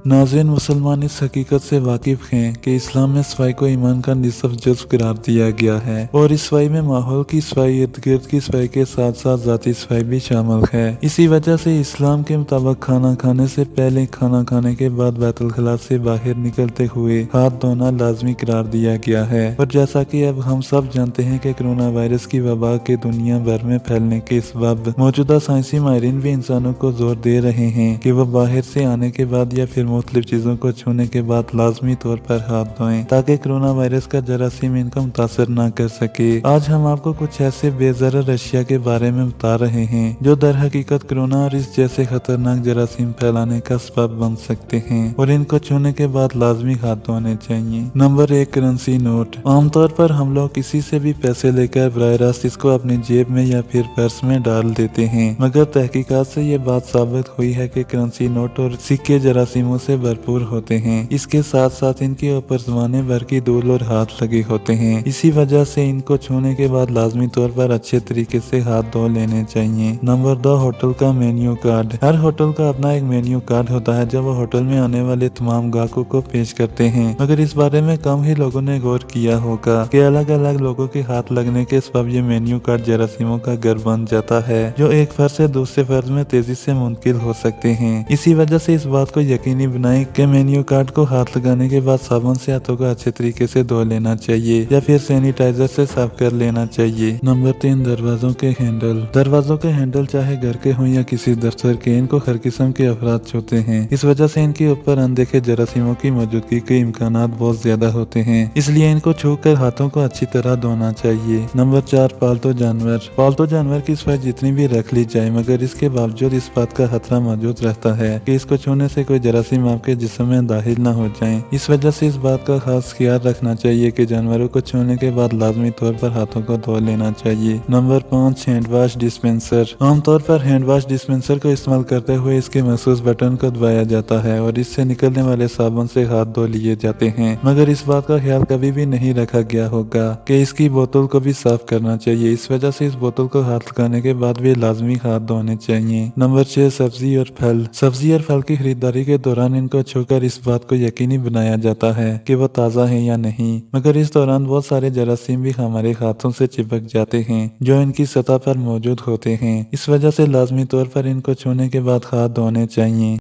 नाज़रीन, मुसलमान इस हकीकत से वाकिफ हैं कि इस्लाम में सफाई को ईमान का निसफ जुज़ करार दिया गया है और इस सफाई में माहौल की सफाई, इर्द गिर्द की सफाई के साथ साथ ज़ाती सफाई भी शामिल है। इसी वजह से इस्लाम के मुताबिक खाना खाने से पहले, खाना खाने के बाद बैतुल खला से बाहर निकलते हुए हाथ धोना लाजमी करार दिया गया है। और जैसा कि अब हम सब जानते हैं कि कोरोना वायरस की वबा के दुनिया भर में फैलने के सबब मौजूदा साइंसी माहिरीन भी इंसानों को जोर दे रहे हैं कि वह बाहर से आने के बाद या फिर मुख्तलिफ चीजों को छूने के बाद लाजमी तौर पर हाथ धोएं ताकि कोरोना वायरस का जरासीम इनको मुतासर न कर सके। आज हम आपको कुछ ऐसे बेज़रर अशिया के बारे में बता रहे हैं जो दर हकीकत कोरोना और इस जैसे खतरनाक जरासीम फैलाने का सबब बन सकते हैं और इनको छूने के बाद लाजमी हाथ धोने चाहिए। Number 1, currency note. आमतौर पर हम लोग किसी से भी पैसे लेकर बराह रास्त इसको अपनी जेब में या फिर पर्स में डाल देते हैं, मगर तहकीकात से ये बात साबित हुई है कि करेंसी नोट और सिक्के जरासीमों से भरपूर होते हैं। इसके साथ साथ इनके ऊपर ज़माने भर की धूल और हाथ लगे होते हैं। इसी वजह से इनको छूने के बाद लाजमी तौर पर अच्छे तरीके से हाथ धो लेने चाहिए। नंबर 2, होटल का मेन्यू कार्ड। हर होटल का अपना एक मेन्यू कार्ड होता है जो वो होटल में आने वाले तमाम ग्राहकों को पेश करते हैं, मगर इस बारे में कम ही लोगों ने गौर किया होगा कि अलग अलग लोगों के हाथ लगने के सबब ये मेन्यू कार्ड जरासीमों का घर बन जाता है जो एक फर्ज से दूसरे फर्ज में तेजी से मुंतकिल हो सकते हैं। इसी वजह से इस बात को यकीनी बनाएं कि मेन्यू कार्ड को हाथ लगाने के बाद साबुन से हाथों को अच्छे तरीके से धो लेना चाहिए या फिर सैनिटाइजर से साफ कर लेना चाहिए। नंबर 3, दरवाजों के हैंडल। दरवाजों के हैंडल चाहे घर के हों या किसी दफ्तर के, इनको हर किस्म के अफराद छूते हैं। इस वजह से इनके ऊपर अनदेखे जरासीमों की मौजूदगी के इम्कानात बहुत ज्यादा होते हैं, इसलिए इनको छू कर हाथों को अच्छी तरह धोना चाहिए। नंबर 4, पालतू जानवर। पालतू जानवर की सफाई जितनी भी रख ली जाए, मगर इसके बावजूद इस बात का खतरा मौजूद रहता है कि इसको छूने से कोई जरासीम आपके जिस्म में दाखिल न हो जाएं। इस वजह से इस बात का खास ख्याल रखना चाहिए कि जानवरों को छूने के बाद लाजमी तौर पर हाथों को धो लेना चाहिए। Number 5, hand wash dispenser. आमतौर पर हैंड वाश डिस्पेंसर को इस्तेमाल करते हुए इसके मखसूस बटन को दबाया जाता है और इससे निकलने वाले साबुन से हाथ धो लिए जाते हैं, मगर इस बात का ख्याल कभी भी नहीं रखा गया होगा कि इसकी बोतल को भी साफ करना चाहिए। इस वजह से इस बोतल को हाथ लगाने के बाद भी लाजमी हाथ धोने चाहिए। नंबर 6, सब्जी और फल। सब्जी और फल की खरीदारी के दौरान इनको छूकर इस बात को यकीनी बनाया जाता है कि वो ताज़ा है या नहीं, मगर इस दौरान बहुत सारे जरासीम भी हमारे हाथों से चिपक जाते हैं जो इनकी सतह पर मौजूद होते हैं। इस वजह से लाजमी तौर पर इनको छूने के बाद हाथ धोने चाहिए।